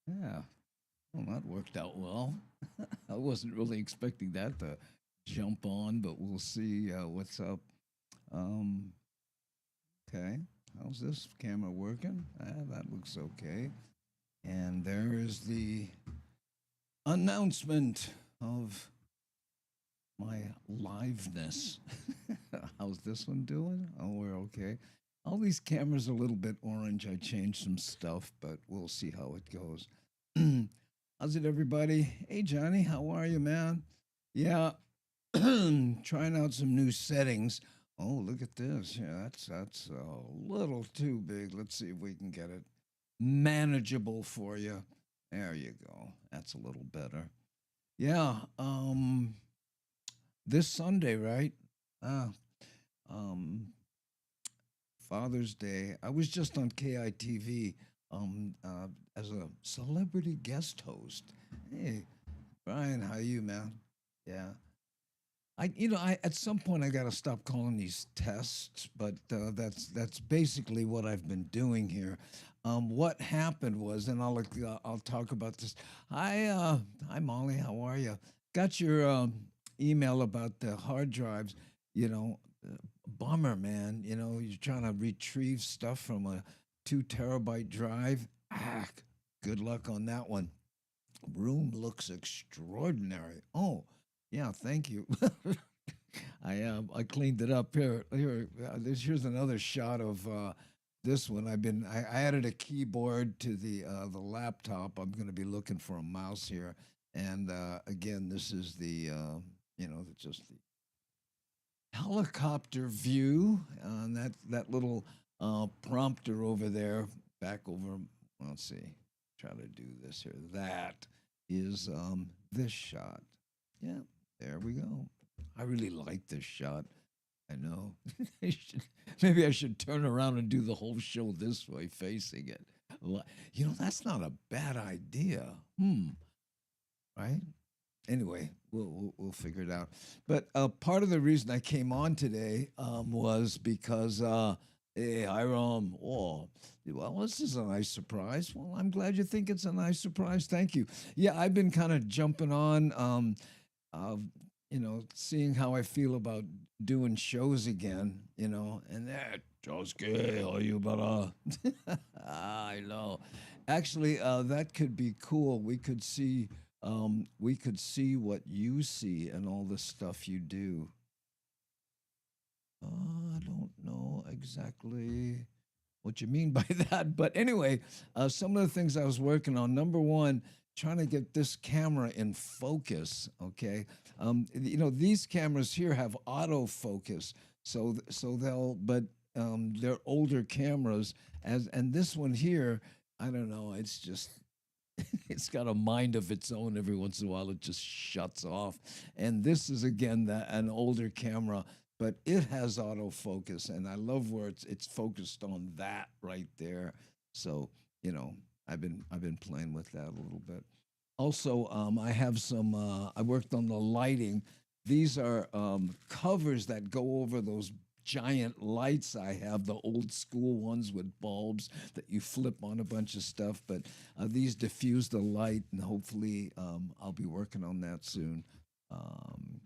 Yeah. Well, that worked out well. I wasn't really expecting that to jump on, but we'll see what's up. Um, okay. How's this camera working? That looks okay. And there is the announcement of my liveness. How's this one doing? Oh, we're okay. All these cameras are a little bit orange. I changed some stuff, but we'll see how it goes. How's it, everybody? Hey, Johnny, how are you, man? Yeah, trying out some new settings. Oh, look at this. Yeah, that's a little too big. Let's see if we can get it manageable for you. There you go. That's a little better. Yeah. This Sunday, right? Ah, um, Father's Day. I was just on KITV as a celebrity guest host. Hey, Brian, how you, man? Yeah. I at some point I got to stop calling these tests, but that's basically what I've been doing here. What happened was, and I'll talk about this. Hi Molly, how are you? Got your email about the hard drives. You know, bummer, man. You know, you're trying to retrieve stuff from a 2 terabyte drive. Ah, good luck on that one. Room looks extraordinary. Oh, yeah, thank you. I cleaned it up here's another shot of this one. I added a keyboard to the laptop. I'm going to be looking for a mouse here, and again, this is the just the helicopter view. And that little prompter over there, back over. Let's see, try to do this here. That is this shot. Yeah, there we go. I really like this shot. I know. Maybe I should turn around and do the whole show this way, facing it. That's not a bad idea. Right? Anyway, we'll figure it out. But part of the reason I came on today was because hey, Hiram, well, this is a nice surprise. Well, I'm glad you think it's a nice surprise. Thank you. Yeah, I've been kind of jumping on, uh, seeing how I feel about doing shows again, and that just gay, are you better? I know. Actually, that could be cool. We could see what you see and all the stuff you do. I don't know exactly what you mean by that, but anyway, some of the things I was working on. Number one, trying to get this camera in focus. Okay, these cameras here have autofocus, so they're older cameras, and this one here, I don't know. It's just it's got a mind of its own. Every once in a while, it just shuts off. And this is again an older camera, but it has autofocus, and I love where it's focused on that right there. So I've been playing with that a little bit. Also, I have some. I worked on the lighting. These are covers that go over those giant lights I have, the old school ones with bulbs that you flip on a bunch of stuff. But these diffuse the light, and hopefully I'll be working on that soon. Um,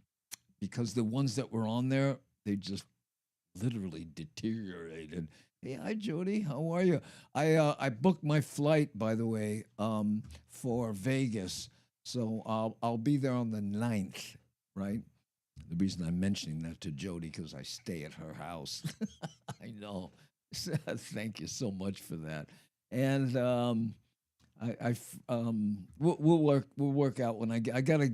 because the ones that were on there, they just literally deteriorated. Hey, hi Jody, how are you? I booked my flight, by the way, for Vegas, so I'll be there on the 9th, right? The reason I'm mentioning that to Jody because I stay at her house. I know. Thank you so much for that. And we'll work out when I gotta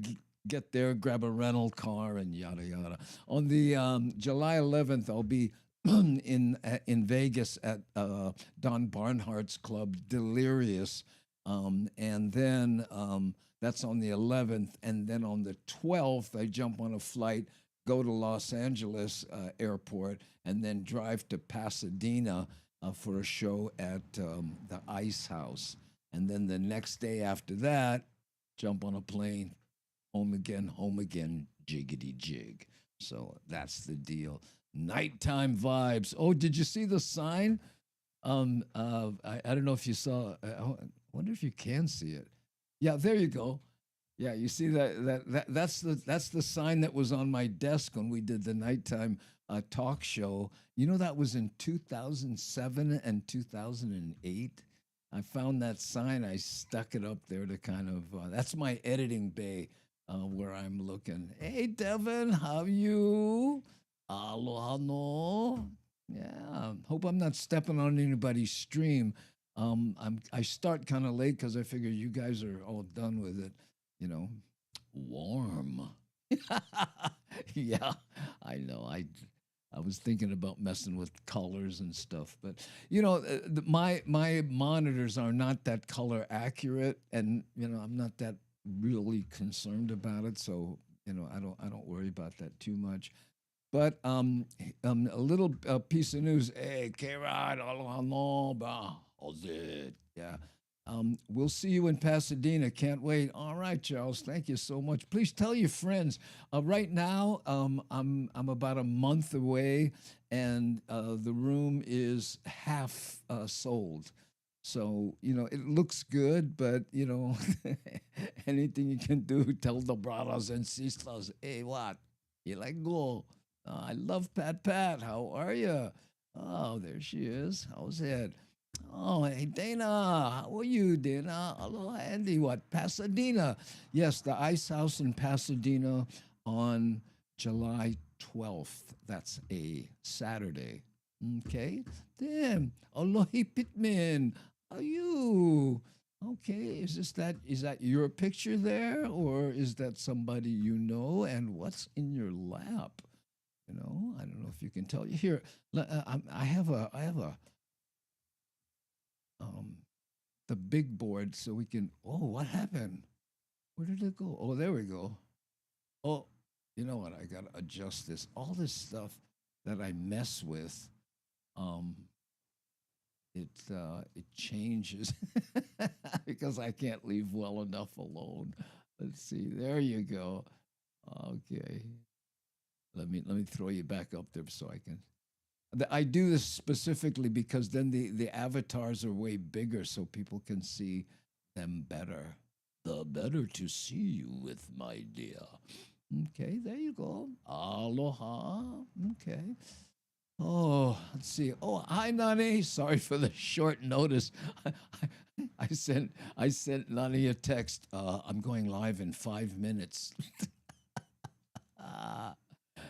get there, grab a rental car, and yada yada. On the July 11th, I'll be in Vegas at Don Barnhart's club, Delirious, and then that's on the 11th, and then on the 12th, I jump on a flight, go to Los Angeles airport, and then drive to Pasadena for a show at the Ice House. And then the next day after that, jump on a plane, home again, jiggity jig. So that's the deal. Nighttime vibes. Oh, did you see the sign? I don't know if you saw. I wonder if you can see it. Yeah, there you go. Yeah, you see that's the sign that was on my desk when we did the nighttime talk show. You know that was in 2007 and 2008. I found that sign. I stuck it up there to kind of. That's my editing bay where I'm looking. Hey, Devin, how you? Aloha no. Yeah. Hope I'm not stepping on anybody's stream. I start kind of late because I figure you guys are all done with it. You know, warm. Yeah, I know. I was thinking about messing with colors and stuff, but my monitors are not that color accurate, and I'm not that really concerned about it. So I don't worry about that too much. But a little piece of news. Hey, K-Rod, aloha no, ba, how's it? Yeah. We'll see you in Pasadena. Can't wait. All right, Charles. Thank you so much. Please tell your friends. Right now, I'm about a month away, and the room is half sold. So it looks good, but anything you can do, tell the brothers and sisters, hey, what? You like go? I love Pat Pat. How are you? Oh, there she is. How's it? Oh, hey, Dana. How are you, Dana? Hello, Andy. What? Pasadena. Yes, the Ice House in Pasadena on July 12th. That's a Saturday. Okay. Then, Alohi Pittman. How are you? Okay. Is that your picture there, or is that somebody you know? And what's in your lap? I don't know if you can tell. Here, I have a um the big board so we can. Oh, what happened? Where did it go? Oh, there we go. Oh, you know what? I gotta adjust this. All this stuff that I mess with, um, it changes because I can't leave well enough alone. Let's see. There you go. Okay. Let me throw you back up there so I can. I do this specifically because then the avatars are way bigger so people can see them better. The better to see you with, my dear. Okay, there you go. Aloha. Okay. Oh, let's see. Oh, hi, Nani. Sorry for the short notice. I sent Nani a text. I'm going live in 5 minutes. Ah,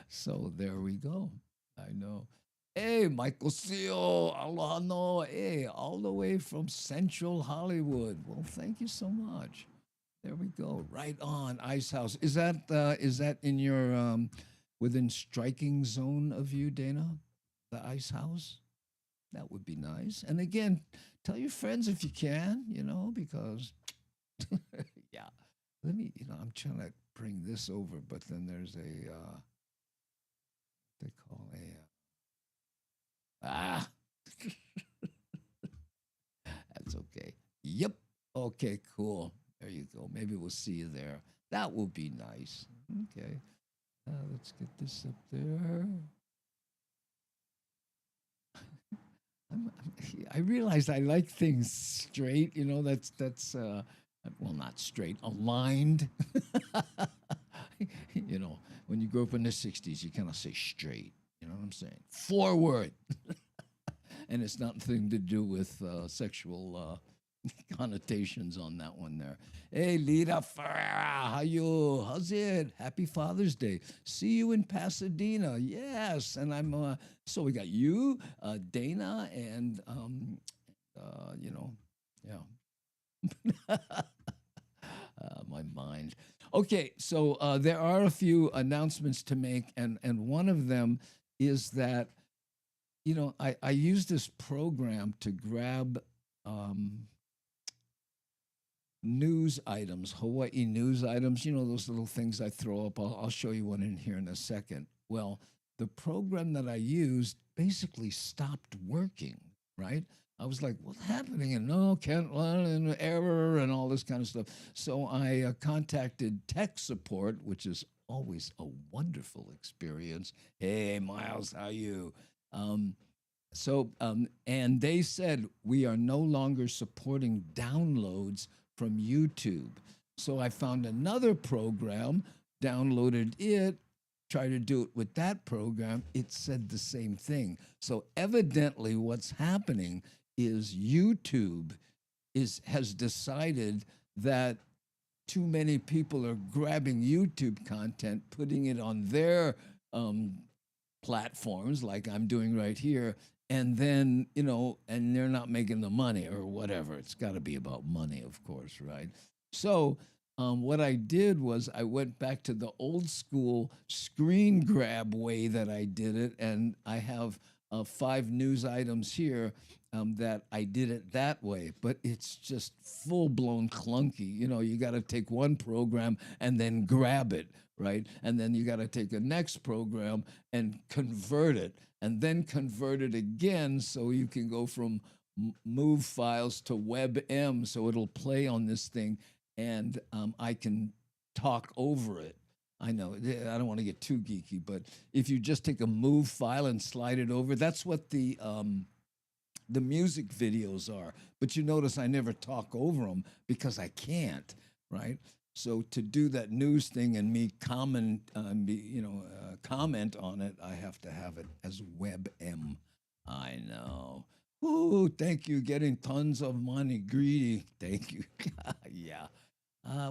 so there we go. I know. Hey, Michael Seal, aloha no. Hey, all the way from Central Hollywood. Well, thank you so much. There we go. Right on, Ice House. Is that in your within striking zone of you, Dana? The Ice House? That would be nice. And again, tell your friends if you can, because yeah. I'm trying to bring this over, but then there's a they call a that's okay. Yep. Okay, cool. There you go. Maybe we'll see you there. That will be nice. Okay. Let's get this up there. I realize I like things straight. That's well, not straight, aligned. When you grew up in the '60s, you kind of say straight. You know what I'm saying? Forward, and it's nothing to do with sexual connotations on that one there. Hey, Lita Ferreira, how you? How's it? Happy Father's Day. See you in Pasadena. Yes, and so we got you, Dana, and yeah. My mind. Okay, so there are a few announcements to make, and one of them is that I use this program to grab news items, Hawaii news items, those little things I throw up. I'll show you one in here in a second. Well, the program that I used basically stopped working, right? I was like, what's happening? And no, can't run and error and all this kind of stuff. So I contacted tech support, which is always a wonderful experience. Hey, Miles, how you? Um, And they said we are no longer supporting downloads from YouTube. So I found another program, downloaded it, tried to do it with that program. It said the same thing. So evidently, what's happening is YouTube has decided that too many people are grabbing YouTube content, putting it on their um, platforms like I'm doing right here, and then and they're not making the money or whatever. It's got to be about money, of course, right? So what I did was I went back to the old school screen grab way that I did it, and I have 5 news items here that I did it that way, but it's just full blown clunky. You got to take one program and then grab it, right? And then you got to take a next program and convert it, and then convert it again so you can go from move files to WebM, so it'll play on this thing, and I can talk over it. I know I don't want to get too geeky, but if you just take a move file and slide it over, that's what the music videos are. But you notice I never talk over them because I can't, right? So to do that news thing and me comment on it, I have to have it as WebM. I know. Ooh, thank you. Getting tons of money. Greedy. Thank you. Yeah.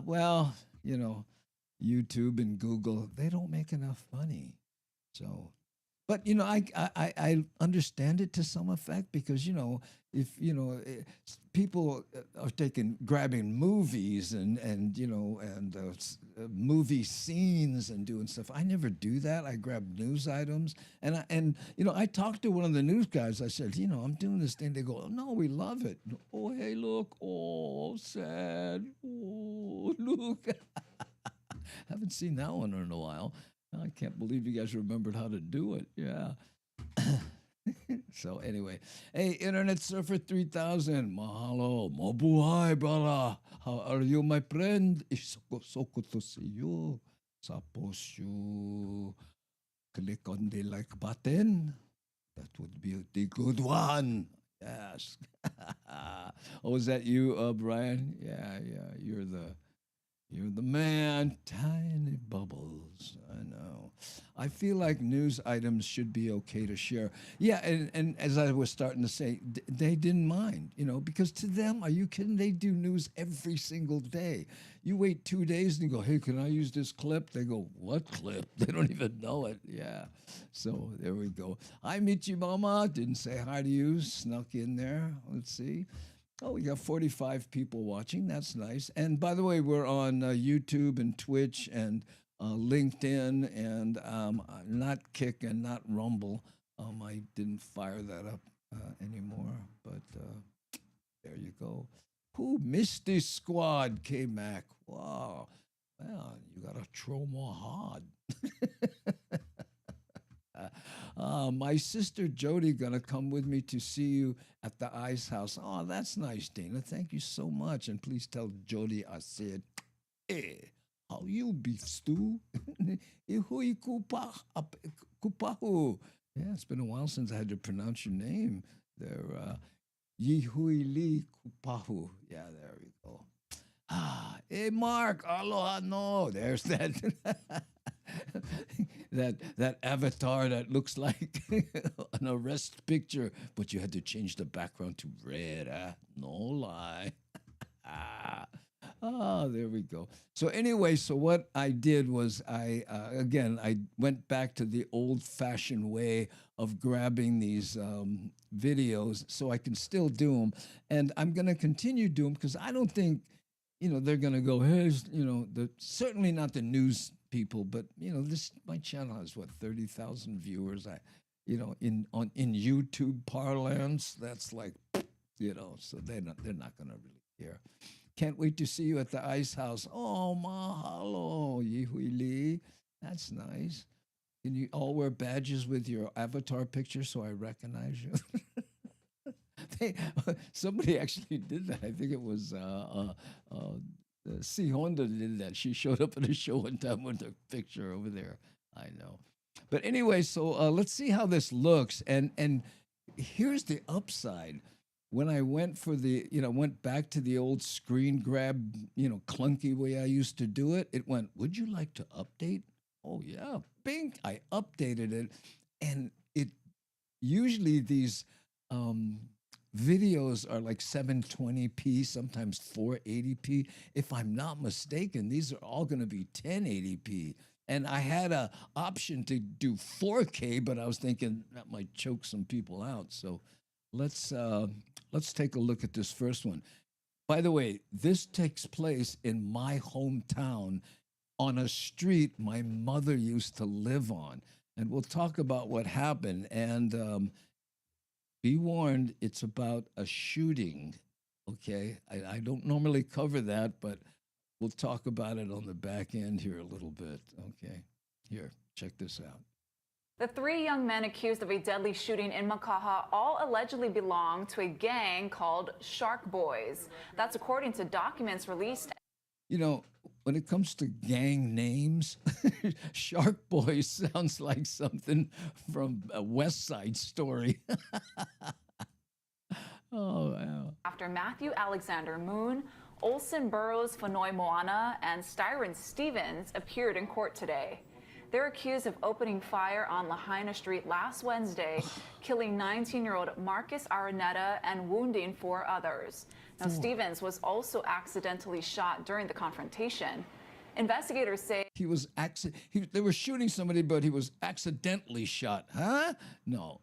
Well, YouTube and Google, they don't make enough money. So, but I understand it to some effect because if people are grabbing movies and movie scenes and doing stuff. I never do that. I grab news items and I talked to one of the news guys. I said, I'm doing this thing. They go, oh, no, we love it. Oh, hey, look, oh, sad. Oh, look. Haven't seen that one in a while. I can't believe you guys remembered how to do it. Yeah. So anyway, hey, Internet Surfer 3000, mahalo, mabuhay, brother. How are you, my friend? Soko to see you. Suppose you click on the like button. That would be the good one. Yes. Oh, is that you, Brian? Yeah, yeah. You're the man. Tiny bubbles. I know. I feel like news items should be okay to share. Yeah, and as I was starting to say, they didn't mind, because to them, are you kidding? They do news every single day. You wait 2 days and you go, hey, can I use this clip? They go, what clip? They don't even know it. Yeah. So there we go. Hi, Michi Mama. Didn't say hi to you. Snuck in there. Let's see. Oh, we got 45 people watching. That's nice. And by the way, we're on YouTube and Twitch and LinkedIn and not Kick and not Rumble. I didn't fire that up anymore, but there you go. Who Misty Squad, K Mac? Wow. Well, you got to throw more hard. My sister Jody gonna come with me to see you at the Ice House. Oh, that's nice, Dana. Thank you so much. And please tell Jody I said, hey, how you beef stew? Ihui kupahu. Yeah, it's been a while since I had to pronounce your name there. Yihui li kupahu. Yeah, there we go. Hey Mark, aloha no. There's that that avatar that looks like an arrest picture, but you had to change the background to red. No lie. There we go. So anyway, so what I did was I went back to the old-fashioned way of grabbing these videos, so I can still do them, and I'm going to continue doing them because I don't think they're gonna go, here's, certainly not the news people, but this my channel has what 30,000 viewers. In YouTube parlance, that's like, so they're not gonna really care. Can't wait to see you at the Ice House. Oh, mahalo, Yihui Lee. That's nice. Can you all wear badges with your avatar picture so I recognize you? They, somebody actually did that. I think it was C Honda did that. She showed up at a show one time with a picture over there. I know. But anyway, so let's see how this looks. And Here's the upside. When I went for the, went back to the old screen grab, clunky way I used to do it, it went, would you like to update? Oh, yeah, bing. I updated it. And it usually these um, videos are like 720p, sometimes 480p. If I'm not mistaken, these are all going to be 1080p. And I had a option to do 4K, but I was thinking that might choke some people out. So let's uh, let's take a look at this first one. By the way, this takes place in my hometown on a street my mother used to live on. And we'll talk about what happened. And be warned, it's about a shooting. Okay. I don't normally cover that, but we'll talk about it on the back end here a little bit. Okay. Here, check this out. The three young men accused of a deadly shooting in Makaha all allegedly belong to a gang called Shark Boys. That's according to documents released. You know, when it comes to gang names, Shark Boy sounds like something from a West Side Story. Oh, wow. After Matthew Alexander Moon, Olson Burroughs Fanoi Moana, and Styron Stevens appeared in court today. They're accused of opening fire on Lahaina Street last Wednesday, killing 19-year-old Marcus Araneta and wounding four others. Now, Stevens was also accidentally shot during the confrontation. Investigators say they were shooting somebody, but he was accidentally shot. Huh? No.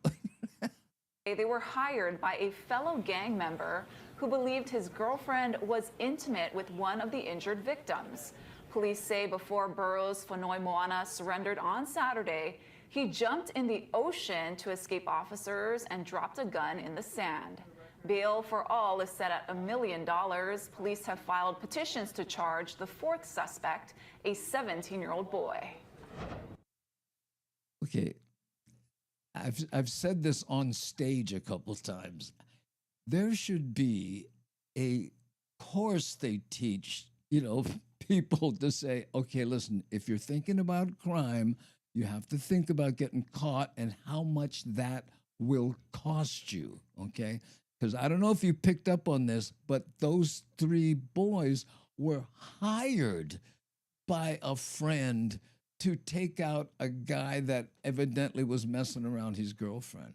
they were hired by a fellow gang member who believed his girlfriend was intimate with one of the injured victims. Police say before Burroughs Fanoi Moana surrendered on Saturday, he jumped in the ocean to escape officers and dropped a gun in the sand. Bail for all is set at $1 million. Police have filed petitions to charge the fourth suspect, a 17-year-old boy. Okay, I've said this on stage a couple times. There should be a course they teach, people to say, okay, listen, if you're thinking about crime, you have to think about getting caught and how much that will cost you, okay? Because I don't know if you picked up on this, but those three boys were hired by a friend to take out a guy that evidently was messing around his girlfriend.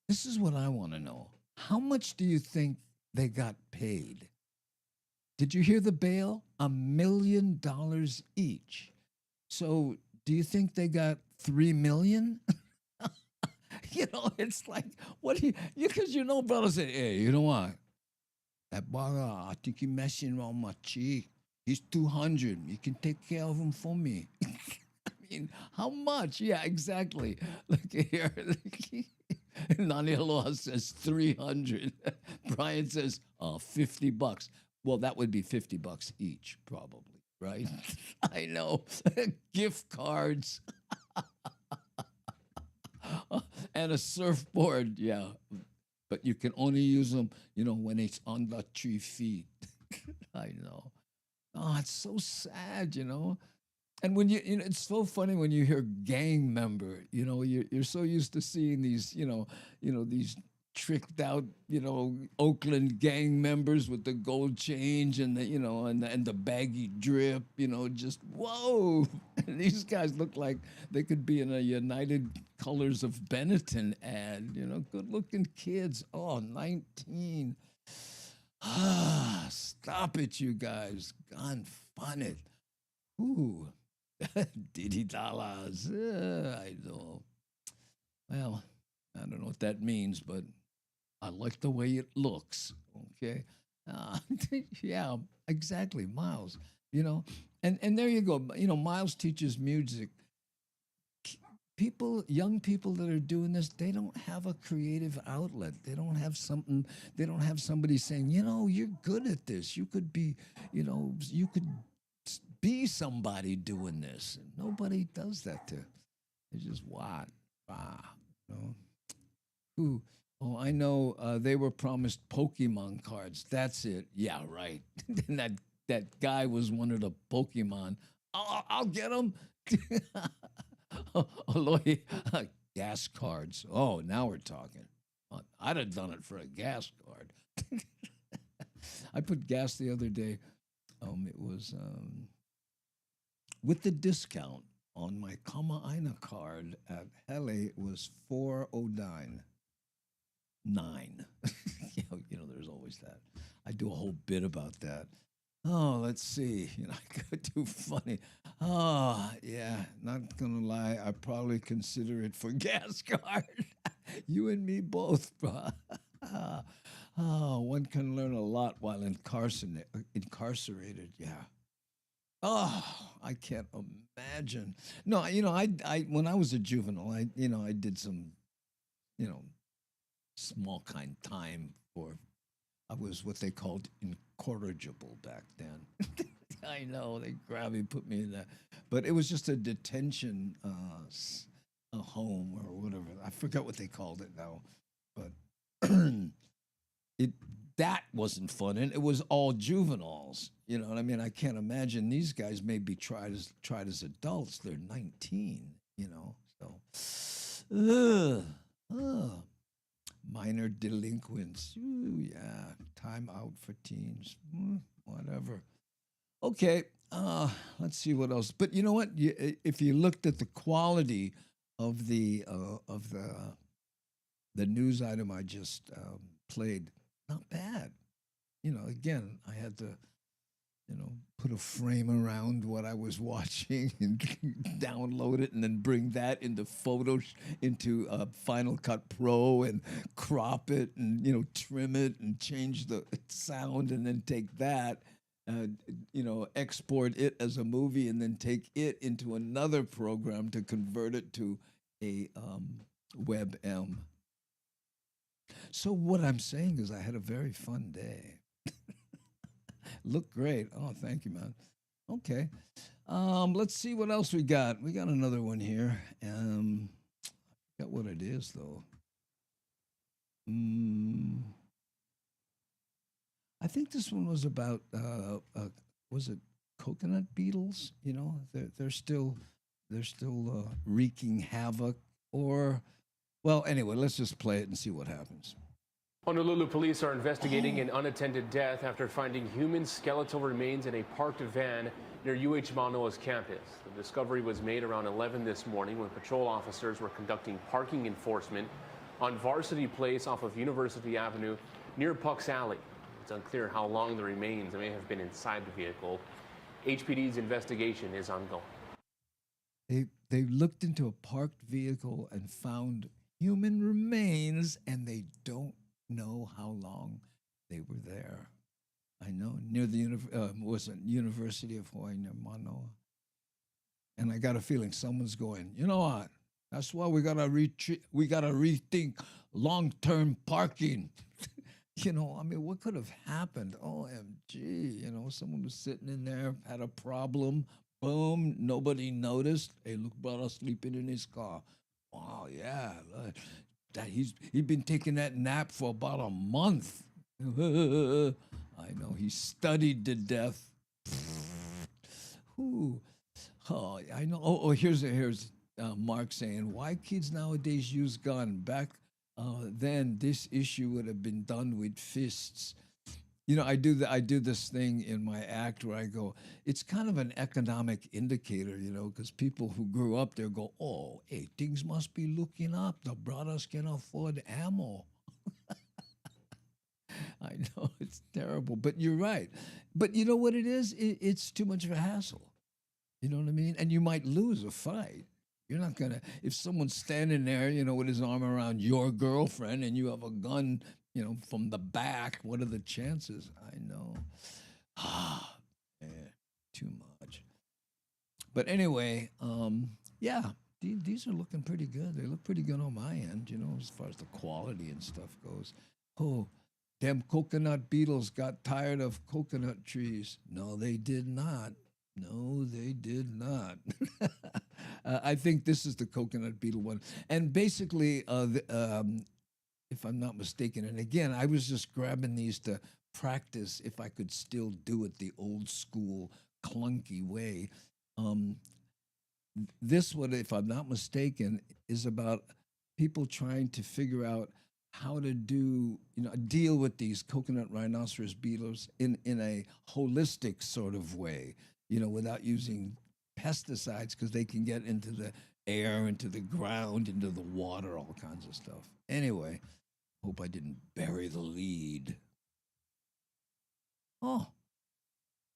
This is what I want to know. How much do you think they got paid? Did you hear the bail? $1 million each. So do you think they got 3 million? It's like, what do you, because brother said, hey, you know what? That boy, I think he's messing around my cheek. He's 200. You can take care of him for me. I mean, how much? Yeah, exactly. Look here. Nani Aloha says 300. Brian says, $50. Well, that would be $50 each, probably, right? I know. Gift cards. And a surfboard, yeah. But you can only use them, when it's under 3 feet. I know. Oh, it's so sad, And when it's so funny when you hear gang member, you're so used to seeing these, these tricked out, Oakland gang members with the gold change and the, and the baggy drip, just whoa. And these guys look like they could be in a United Colors of Benetton ad, good looking kids. Oh, 19. Ah, stop it, you guys. Gone fun it. Ooh. Diddy dollars. I know. Well, I don't know what that means, but I like the way it looks. Okay. Yeah, exactly. Miles, and there you go. Miles teaches music. Young people that are doing this, they don't have a creative outlet. They don't have somebody saying, you're good at this. You could be, you could be somebody doing this. Nobody does that to. It's just what? Who? Oh, I know they were promised Pokemon cards. That's it. Yeah, right. And that guy was one of the Pokemon. I'll get him. Aloy, gas cards. Oh, now we're talking. I'd have done it for a gas card. I put gas the other day. It was with the discount on my Kamaaina card at Hele. It was 409. Nine. There's always that. I do a whole bit about that. Oh, let's see. I could do funny. Oh, yeah. Not gonna lie. I probably consider it for gas card. You and me both, bro. Oh, one can learn a lot while incarcerated. Yeah. Oh, I can't imagine. No, I when I was a juvenile, I did some, you know, small kind time for. I was what they called incorrigible back then. I know they grabbed me, put me in that, but it was just a detention, a home or whatever. I forgot what they called it now, but it that wasn't fun, and it was all juveniles. You know what I mean? I can't imagine these guys may be tried as adults. They're 19. So, ugh. Minor delinquents. Ooh, yeah. Time out for teens. Whatever. Okay. Let's see what else. But you know what? If you looked at the quality of the news item I just played, not bad. Again, I had to put a frame around what I was watching and download it and then bring that into into Final Cut Pro and crop it and, trim it and change the sound and then take that, export it as a movie and then take it into another program to convert it to a WebM. So what I'm saying is I had a very fun day. Look great. Oh, thank you, man. Okay. Let's see what else we got. We got another one here. Got what it is though. I think this one was about was it coconut beetles? They're still wreaking havoc. Or, well, anyway, let's just play it and see what happens. Honolulu police are investigating an unattended death after finding human skeletal remains in a parked van near UH Manoa's campus. The discovery was made around 11 this morning when patrol officers were conducting parking enforcement on Varsity Place off of University Avenue near Puck's Alley. It's unclear how long the remains may have been inside the vehicle. HPD's investigation is ongoing. They looked into a parked vehicle and found human remains, and they don't know how long they were there. I know, near the University of Hawaii, near Manoa. And I got a feeling someone's going, you know what? That's why we gotta rethink long-term parking. What could have happened? OMG, someone was sitting in there, had a problem. Boom, nobody noticed. Hey, look, brother sleeping in his car. Wow, yeah. He'd been taking that nap for about a month. I know, he studied to death. Ooh. Oh, I know. Oh, here's Mark saying, why kids nowadays use gun? Back then, this issue would have been done with fists. I do this thing in my act where I go, it's kind of an economic indicator, because people who grew up there go, oh, hey, things must be looking up. The brothers can afford ammo. I know, it's terrible, but you're right. But you know what it is? It's too much of a hassle. You know what I mean? And you might lose a fight. You're not going to, if someone's standing there, with his arm around your girlfriend and you have a gun, from the back, what are the chances? I know. Man, too much. But anyway, yeah, these are looking pretty good. They look pretty good on my end, as far as the quality and stuff goes. Oh, them coconut beetles got tired of coconut trees. No, they did not. No, they did not. I think this is the coconut beetle one. And basically, if I'm not mistaken, and again, I was just grabbing these to practice if I could still do it the old school, clunky way. This one, if I'm not mistaken, is about people trying to figure out how to do, deal with these coconut rhinoceros beetles in a holistic sort of way, without using pesticides because they can get into the air, into the ground, into the water, all kinds of stuff. Anyway, hope I didn't bury the lead. Oh,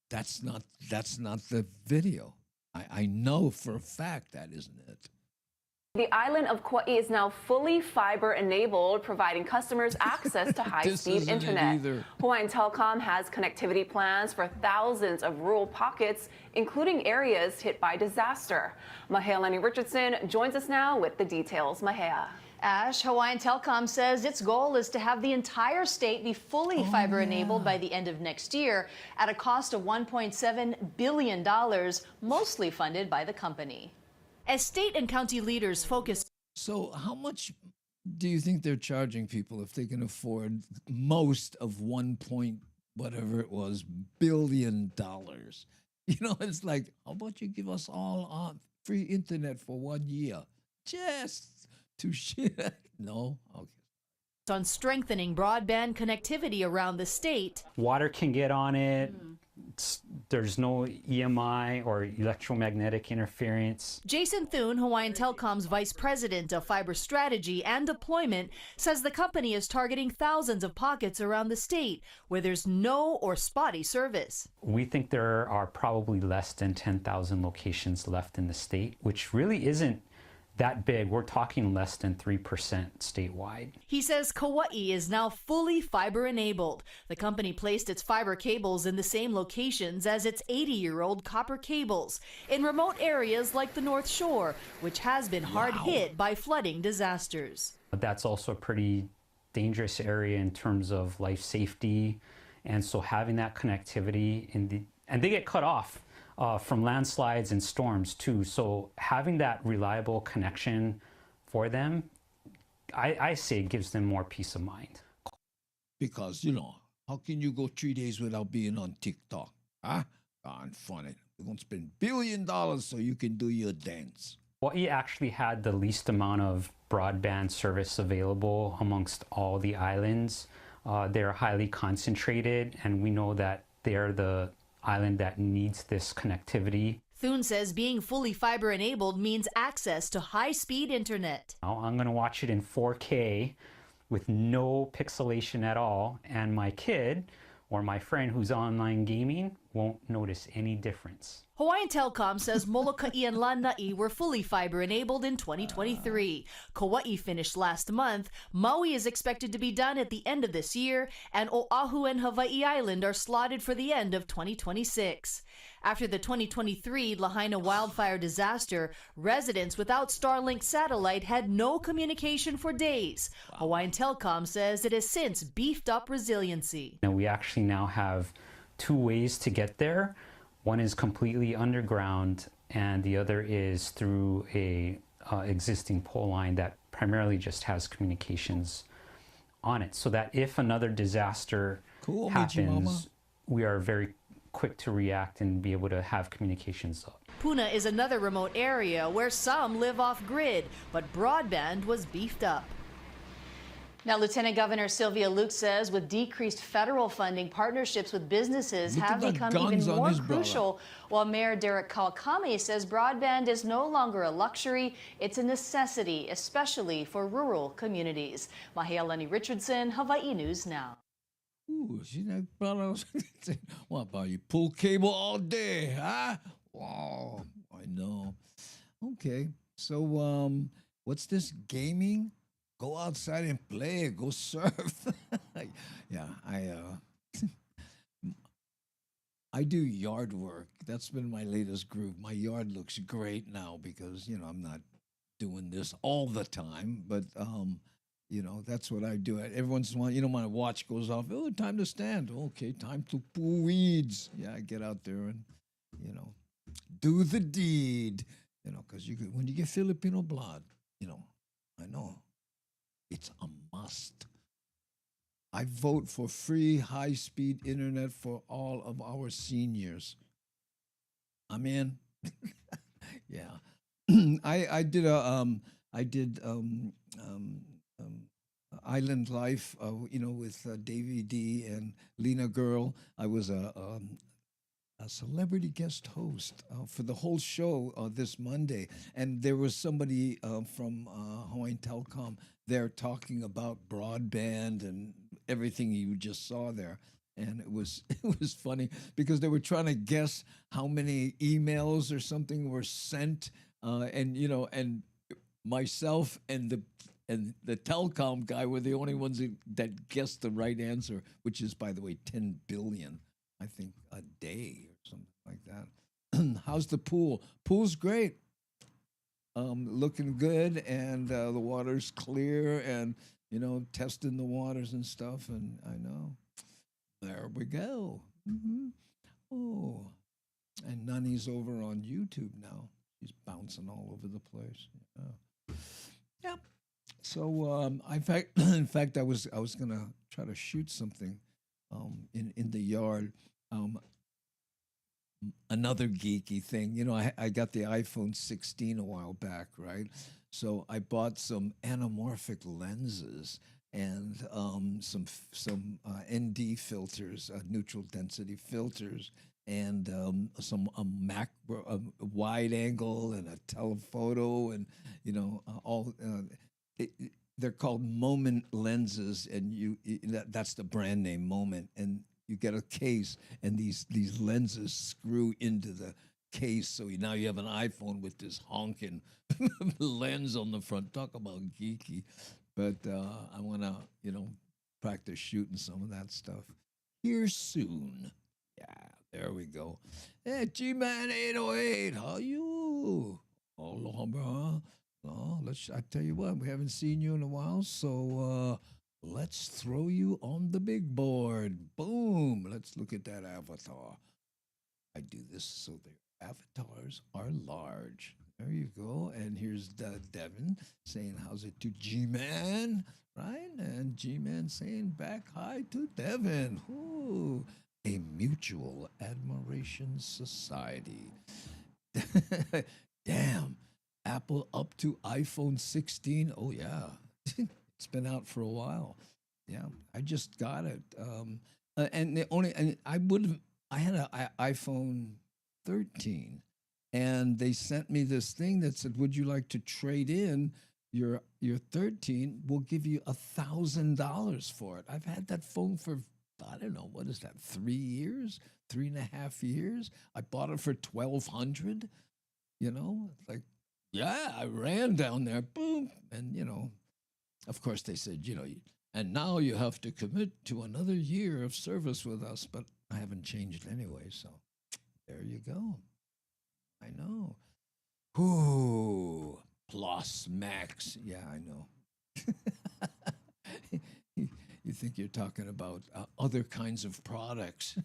that's not the video. I know for a fact that isn't it. The island of Kauai is now fully fiber-enabled, providing customers access to high-speed internet. Hawaiian Telecom has connectivity plans for thousands of rural pockets, including areas hit by disaster. Mahea Lenny Richardson joins us now with the details. Mahea. Ash, Hawaiian Telecom says its goal is to have the entire state be fully fiber-enabled by the end of next year at a cost of $1.7 billion, mostly funded by the company. As state and county leaders focus. So how much do you think they're charging people if they can afford most of whatever it was, billion dollars? It's like, how about you give us all free internet for 1 year? Just to shit. No? Okay. On strengthening broadband connectivity around the state. Water can get on it. There's no EMI or electromagnetic interference. Jason Thune, Hawaiian Telecom's Vice President of Fiber Strategy and Deployment, says the company is targeting thousands of pockets around the state where there's no or spotty service. We think there are probably less than 10,000 locations left in the state, which really isn't that big. We're talking less than 3% statewide. He says Kauai is now fully fiber enabled. The company placed its fiber cables in the same locations as its 80-year-old copper cables in remote areas like the North Shore, which has been hard hit by flooding disasters. That's also a pretty dangerous area in terms of life safety. And so having that connectivity and they get cut off from landslides and storms too. So having that reliable connection for them, I say gives them more peace of mind. Because, how can you go 3 days without being on TikTok? Huh? Darn funny. We're going to spend $1 billion so you can do your dance. Hawaii actually had the least amount of broadband service available amongst all the islands. They're highly concentrated, and we know that they're the island that needs this connectivity. Thune says being fully fiber enabled means access to high-speed internet. I'm going to watch it in 4K with no pixelation at all, and my kid or my friend who's online gaming won't notice any difference. Hawaiian Telecom says Molokai and Lanai were fully fiber enabled in 2023. Kauai finished last month. Maui is expected to be done at the end of this year, and Oahu and Hawaii Island are slotted for the end of 2026. After the 2023 Lahaina wildfire disaster, residents without Starlink satellite had no communication for days. Hawaiian Telecom says it has since beefed up resiliency. And we actually now have 2 ways to get there. One is completely underground, and the other is through a existing pole line that primarily just has communications on it, so that if another disaster happens, we are very quick to react and be able to have communications up. Puna is another remote area where some live off-grid, but broadband was beefed up. Now, Lieutenant Governor Sylvia Luke says with decreased federal funding, partnerships with businesses have become even more crucial, while Mayor Derek Kawakami says broadband is no longer a luxury, it's a necessity, especially for rural communities. Mahea Lenny Richardson, Hawaii News Now. Ooh, she's like, what about you? Pull cable all day, huh? Wow, I know. Okay, so what's this gaming? Go outside and play, go surf. Yeah, I do yard work. That's been my latest groove. My yard looks great now because, I'm not doing this all the time, but that's what I do. Every once in a while, my watch goes off. Oh, time to stand. Okay, time to pull weeds. Yeah, I get out there and, do the deed. Because when you get Filipino blood, I know. It's a must. I vote for free high-speed internet for all of our seniors. I'm in. Yeah. I did I did um, Island Life, with Davy D and Lena Girl. I was a celebrity guest host for the whole show this Monday, and there was somebody from Hawaiian Telecom there talking about broadband and everything you just saw there. And it was it was funny because they were trying to guess how many emails or something were sent, and myself and the telecom guy were the only ones that guessed the right answer, which is, by the way, 10 billion, I think, a day or something like that. How's the pool? Pool's great. Looking good, and the water's clear, and testing the waters and stuff. And I know there we go. Oh, and Nani's over on YouTube now. She's bouncing all over the place. Yeah. Yep. So in fact, I was gonna try to shoot something in the yard. Um, Another geeky thing, I got the iPhone 16 a while back, right? So I bought some anamorphic lenses and some ND filters, neutral density filters, and some wide angle and a telephoto, and all. They're called Moment lenses, and that's the brand name Moment, and you get a case, and these lenses screw into the case, so now you have an iPhone with this honking lens on the front. Talk about geeky, but I want to practice shooting some of that stuff here soon. Yeah, there we go. Hey, G-Man 808, how you? Aloha, bro. Oh, I tell you what, we haven't seen you in a while, so let's throw you on the big board. Boom. Let's look at that avatar. I do this so their avatars are large. There you go. And here's Devin saying, how's it to G-Man? Right? And G-Man saying back hi to Devin. Ooh, a mutual admiration society. Damn. Apple up to iPhone 16. Oh, yeah. It's been out for a while. Yeah, I just got it. And the only, and I had an iPhone 13, and they sent me this thing that said, would you like to trade in your 13? We'll give you $1,000 for it. I've had that phone for, I don't know, what is that, 3 years, 3.5 years? I bought it for 1,200, it's like, yeah, I ran down there, boom, and of course they said, and now you have to commit to another year of service with us, but I haven't changed anyway, so there you go. I know. Ooh, plus max. Yeah, I know. You think you're talking about other kinds of products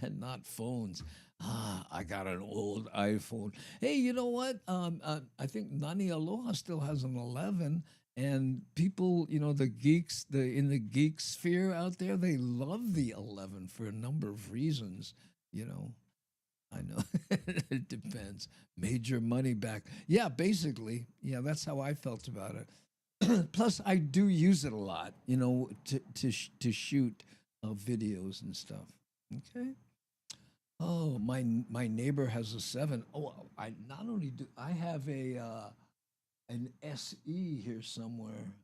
and not phones. I got an old iPhone. Hey, you know what? I think Nani Aloha still has an 11, and people, the geeks, in the geek sphere out there, they love the 11 for a number of reasons. I know it depends. Major money back. Yeah, basically. Yeah, that's how I felt about it. Plus, I do use it a lot, to shoot videos and stuff. Okay. Oh, my neighbor has a 7. Oh, I not only do I have an SE here somewhere.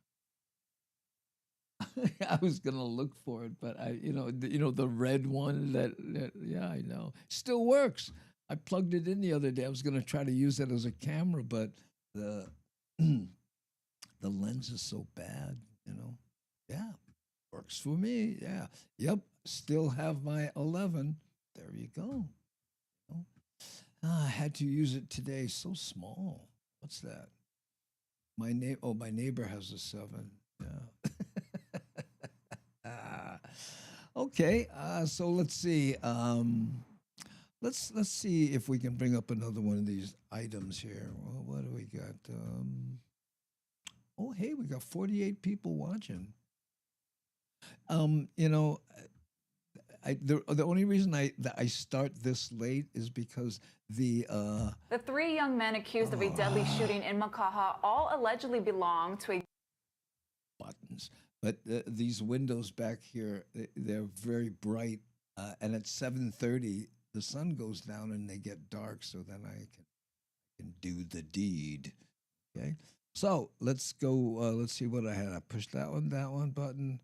I was gonna look for it, but the red one that yeah, I know, still works. I plugged it in the other day. I was gonna try to use it as a camera, but the the lens is so bad. Yeah, works for me. Yeah, yep. Still have my 11. There you go. I had to use it today. So small. What's that? My neighbor has a 7. Yeah. Okay. So let's see. Let's see if we can bring up another one of these items here. Well, what do we got? Oh, hey, we got 48 people watching. Um, you know, the only reason that I start this late is because the 3 young men accused of a deadly shooting in Makaha all allegedly belong to a buttons, but these windows back here, they're very bright, and at 7:30 the sun goes down and they get dark, so then I can do the deed. Okay, so let's go. Let's see what I had. I pushed that one button.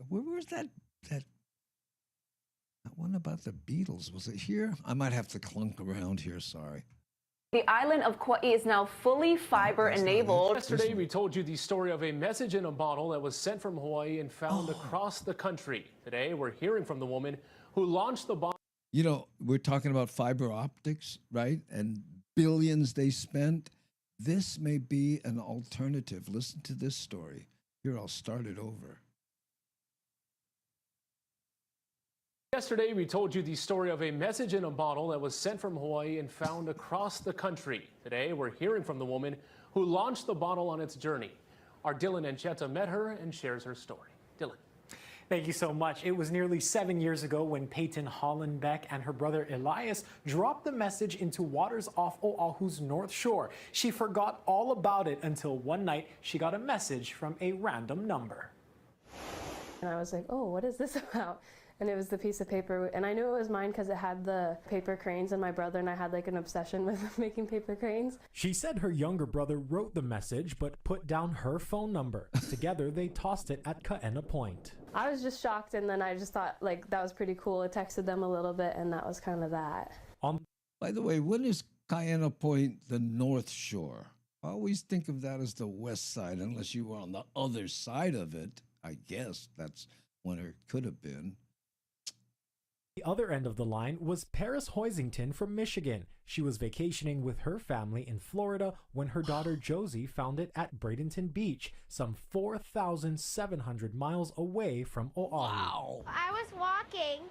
Where's that one about the Beatles? Was it here? I might have to clunk around here. Sorry. The island of Kauai is now fully fiber enabled. Yesterday, we told you the story of a message in a bottle that was sent from Hawaii and found across the country. Today, we're hearing from the woman who launched the bottle. You know, we're talking about fiber optics, right? And billions they spent. This may be an alternative. Listen to this story. Here, I'll start it over. Yesterday, we told you the story of a message in a bottle that was sent from Hawaii and found across the country. Today, we're hearing from the woman who launched the bottle on its journey. Our Dylan Ancheta met her and shares her story. Dylan. Thank you so much. It was nearly 7 years ago when Peyton Hollenbeck and her brother Elias dropped the message into waters off Oahu's North Shore. She forgot all about it until one night she got a message from a random number. And I was like, oh, what is this about? And it was the piece of paper, and I knew it was mine because it had the paper cranes, and my brother and I had like an obsession with making paper cranes. She said her younger brother wrote the message but put down her phone number. Together they tossed it at Kaena Point. I was just shocked, and then I just thought like that was pretty cool. I texted them a little bit, and that was kind of that. By the way, when is Kaena Point the North Shore? I always think of that as the west side, unless you were on the other side of it. I guess that's when it could have been. The other end of the line was Paris Hoisington from Michigan. She was vacationing with her family in Florida when her daughter Josie found it at Bradenton Beach, some 4,700 miles away from Oahu. Wow. I was walking,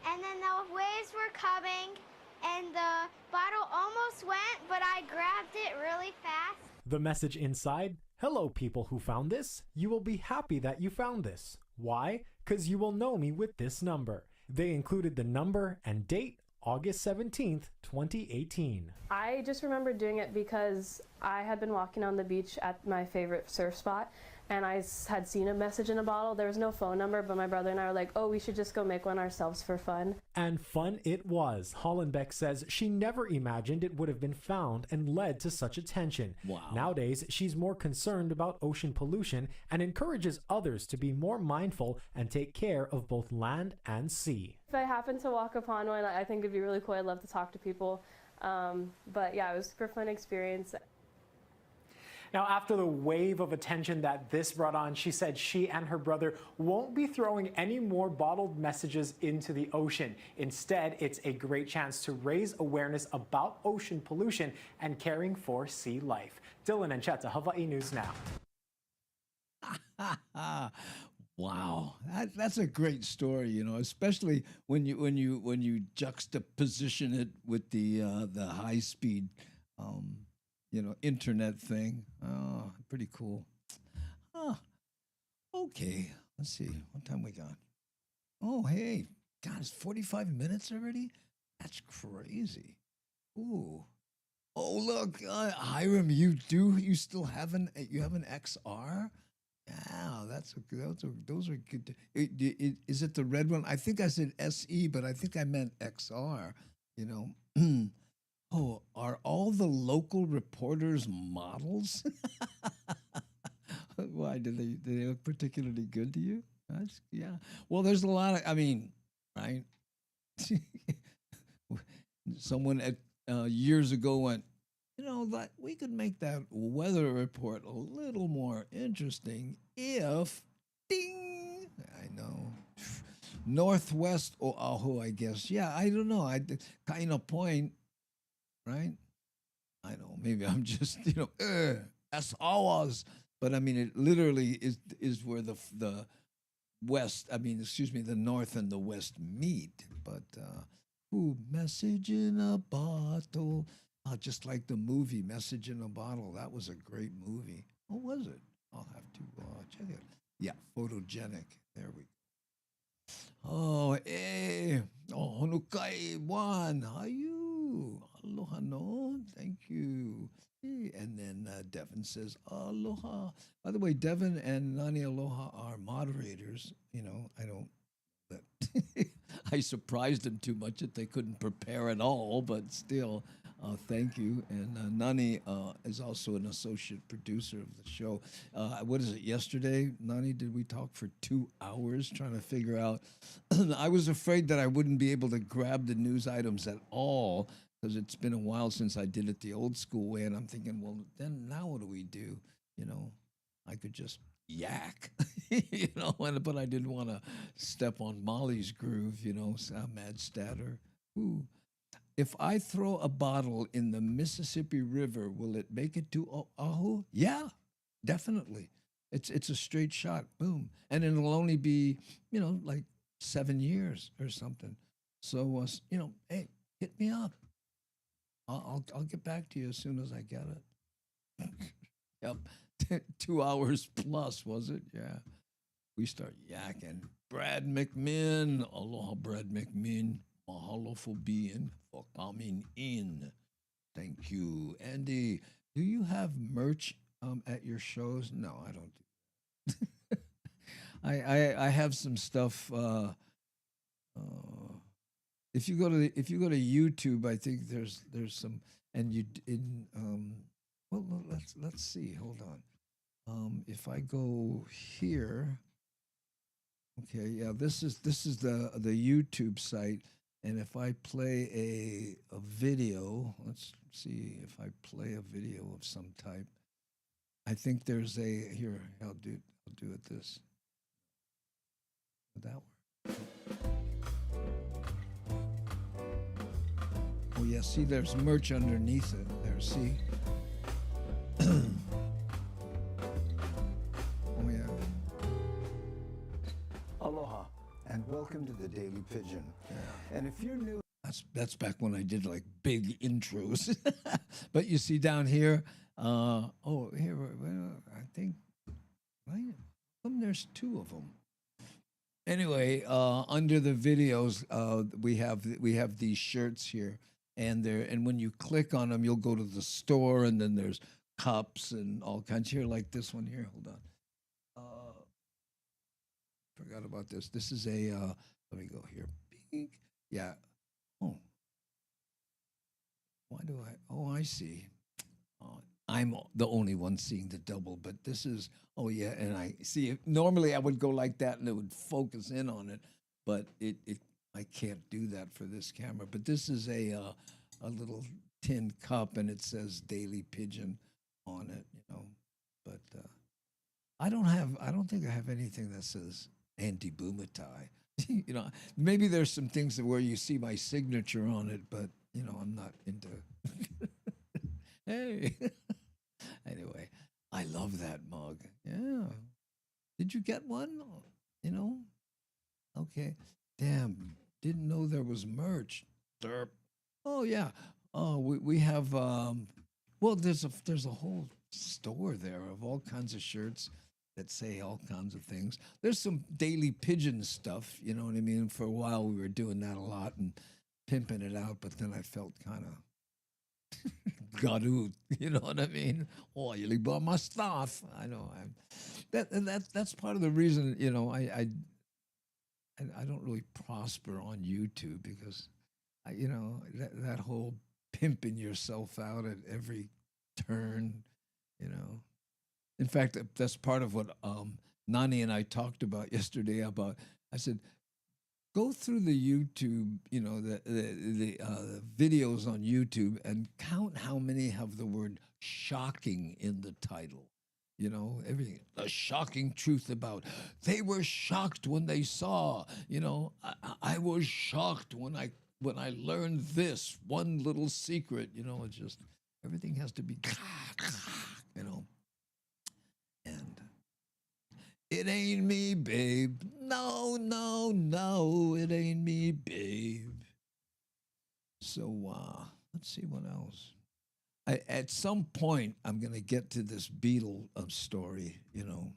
and then the waves were coming, and the bottle almost went, but I grabbed it really fast. The message inside: hello people who found this. You will be happy that you found this. Why? Because you will know me with this number. They included the number and date, August 17th, 2018. I just remember doing it because I had been walking on the beach at my favorite surf spot, and I had seen a message in a bottle. There was no phone number, but my brother and I were like, oh, we should just go make one ourselves for fun. And fun it was. Hollenbeck says she never imagined it would have been found and led to such attention. Wow. Nowadays, she's more concerned about ocean pollution and encourages others to be more mindful and take care of both land and sea. If I happen to walk upon one, I think it'd be really cool. I'd love to talk to people. But yeah, it was a super fun experience. Now, after the wave of attention that this brought on, she said she and her brother won't be throwing any more bottled messages into the ocean. Instead, it's a great chance to raise awareness about ocean pollution and caring for sea life. Dylan Ancheta, Hawaii News Now. Wow, that's a great story, you know, especially when you juxtaposition it with the high speed, you know, internet thing. Oh, pretty cool. Oh, okay. Let's see what time we got. Oh, hey, God, it's 45 minutes already. That's crazy. Ooh. Oh, look, Hiram, you still have an XR? Yeah, those are good. Is it the red one? I think I said SE, but I think I meant XR. You know. Oh, are all the local reporters models? Why do they look particularly good to you? Yeah. Well, there's a lot of. I mean, right? Someone at years ago went, you know, that we could make that weather report a little more interesting if, ding, I know, Northwest Oahu, I guess. Yeah, I don't know. Kind of point, right? I know. Maybe I'm just, you know, that's ours. But I mean, it literally is where the west. I mean, excuse me, the north and the west meet. But message in a bottle. Just like the movie Message in a Bottle. That was a great movie. What was it? I'll have to check it. Yeah, photogenic. There we go. Oh, oh, Honukai one. How you? Aloha no. Thank you. And then Devin says aloha. By the way, Devin and Nani Aloha are moderators. You know, I don't. That I surprised them too much that they couldn't prepare at all, but still, thank you. And Nani is also an associate producer of the show. What is it? Yesterday, Nani, did we talk for 2 hours trying to figure out? I was afraid that I wouldn't be able to grab the news items at all because it's been a while since I did it the old school way, and I'm thinking, well, then now what do we do? You know, I could just yak, you know, but I didn't want to step on Molly's groove, you know, mad statter. Ooh. If I throw a bottle in the Mississippi River, will it make it to Oahu? Yeah, definitely. It's a straight shot, boom, and it'll only be, you know, like 7 years or something. So, you know, hey, hit me up. I'll get back to you as soon as I get it. Yep. 2 hours plus, was it? Yeah. We start yakking. Brad McMinn. Aloha, Brad McMinn. Mahalo for being, for coming in. Thank you. Andy, do you have merch at your shows? No, I don't do. I have some stuff. If you go to YouTube, I think there's some, and you in well, let's see. Hold on. If I go here, okay, yeah, this is the YouTube site, and if I play a video, let's see if I play a video of some type. I think there's a here. I'll do it this. Would that work? Oh yeah, see, there's merch underneath it. There, see. Oh yeah. Aloha, and welcome to the Daily Pigeon. Yeah. And if you're new, that's back when I did like big intros. But you see down here, oh here, I think, right? There's 2 of them. Anyway, under the videos, we have these shirts here, and when you click on them, you'll go to the store, and then there's cups and all kinds here, like this one here. Hold on. Forgot about this. This is a, let me go here. Bing. Yeah. Oh. Why do I, oh, I see. I'm the only one seeing the double, but this is, oh yeah, and I see, normally I would go like that and it would focus in on it, but I can't do that for this camera. But this is a little tin cup, and it says Daily Pigeon on it, you know. But I don't think I have anything that says anti-Bumatai. You know, maybe there's some things where you see my signature on it, but you know, I'm not into. Hey. Anyway, I love that mug. Yeah. Did you get one? You know? Okay. Damn. Didn't know there was merch. Derp. Oh yeah. Oh, we have well, there's a whole store there of all kinds of shirts that say all kinds of things. There's some Daily Pigeon stuff, you know what I mean? For a while we were doing that a lot and pimping it out, but then I felt kind of garut, you know what I mean? Oh, you bought my stuff. I know. That's part of the reason, you know, I don't really prosper on YouTube because, you know, that whole pimping yourself out at every turn, you know. In fact, that's part of what Nani and I talked about yesterday. I said, go through the YouTube, you know, the videos on YouTube and count how many have the word shocking in the title. You know, everything, a shocking truth about, they were shocked when they saw, you know, I was shocked when I learned this one little secret, you know, it's just, everything has to be, you know. And it ain't me, babe. No, no, no, it ain't me, babe. So, let's see what else. At some point, I'm going to get to this beetle story, you know.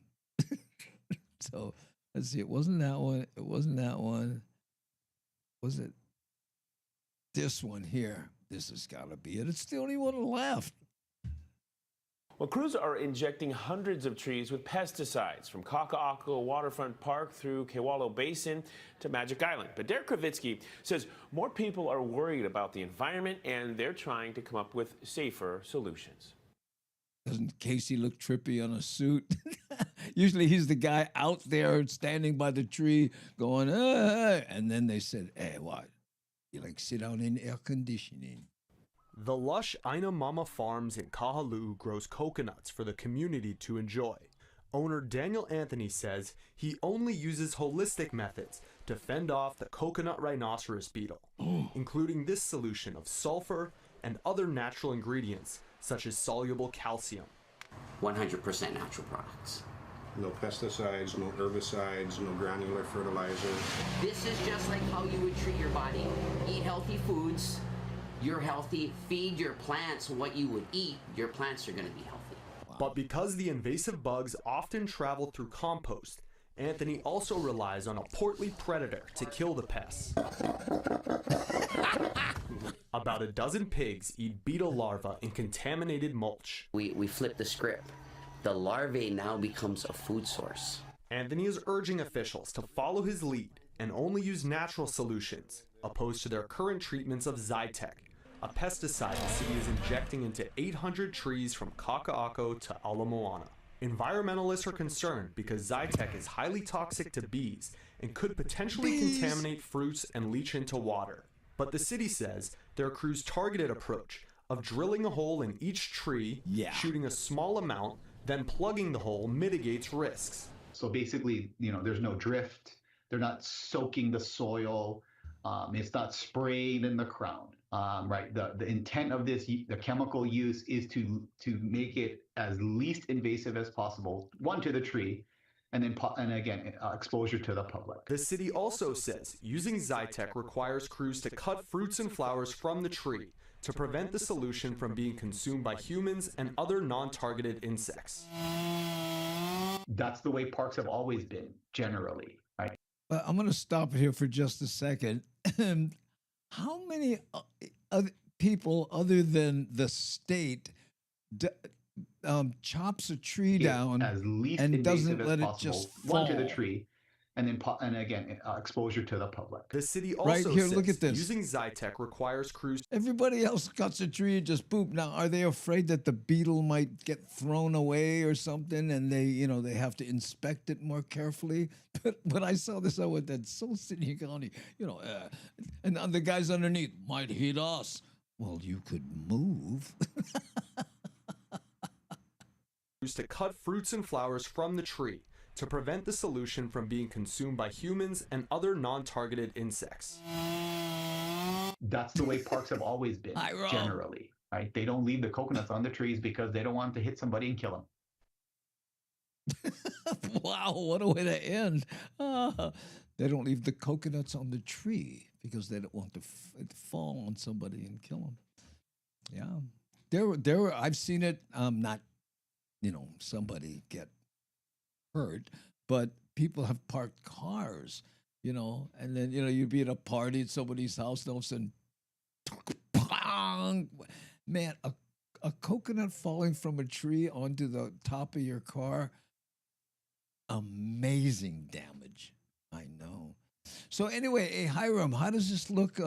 So Let's see. It wasn't that one. It wasn't that one. Was it this one here? This has got to be it. It's the only one left. Well, crews are injecting hundreds of trees with pesticides from Kaka'ako Waterfront Park through Kewalo Basin to Magic Island. But Derek Kravitsky says more people are worried about the environment and they're trying to come up with safer solutions. Doesn't Casey look trippy on a suit? Usually he's the guy out there standing by the tree going, and then they said, hey, what? You like sit down in air conditioning. The lush Aina Mama Farms in Kahaluu grows coconuts for the community to enjoy. Owner Daniel Anthony says he only uses holistic methods to fend off the coconut rhinoceros beetle, including this solution of sulfur and other natural ingredients such as soluble calcium. 100% natural products. No pesticides, no herbicides, no granular fertilizers. This is just like how you would treat your body. Eat healthy foods. You're healthy. Feed your plants what you would eat. Your plants are going to be healthy. But because the invasive bugs often travel through compost, Anthony also relies on a portly predator to kill the pests. About a dozen pigs eat beetle larvae in contaminated mulch. We flip the script. The larvae now becomes a food source. Anthony is urging officials to follow his lead and only use natural solutions, opposed to their current treatments of Zytec, a pesticide the city is injecting into 800 trees from Kaka'ako to Ala Moana. Environmentalists are concerned because Zytec is highly toxic to bees and could potentially contaminate fruits and leach into water. But the city says their crew's targeted approach of drilling a hole in each tree, shooting a small amount, then plugging the hole mitigates risks. So basically, there's no drift. They're not soaking the soil. It's not sprayed in the ground. Right. The intent of this, the chemical use, is to make it as least invasive as possible. One, to the tree, and then exposure to the public. The city also says using Zytec requires crews to cut fruits and flowers from the tree to prevent the solution from being consumed by humans and other non-targeted insects. That's the way parks have always been, generally. Right. I'm going to stop here for just a second. How many other people other than the state chops a tree down as least and doesn't let possible, it just fall? One, to the tree, and then exposure to the public. The city also right here, says look at this. Using Zytec requires crews. Everybody else cuts a tree and just boop. Now, are they afraid that the beetle might get thrown away or something, and they have to inspect it more carefully? But when I saw this, I went, "That's so Sydney County," and the guys underneath might hit us. Well, you could move. To cut fruits and flowers from the tree to prevent the solution from being consumed by humans and other non-targeted insects. That's the way parks have always been, generally. Right? They don't leave the coconuts on the trees because they don't want to hit somebody and kill them. Wow, what a way to end. They don't leave the coconuts on the tree because they don't want to fall on somebody and kill them. Yeah. There were, I've seen it, not, somebody get hurt, but people have parked cars, and then, you'd be at a party at somebody's house, and all of a sudden, man, a coconut falling from a tree onto the top of your car, amazing damage. I know. So anyway, hey, Hiram, how does this look?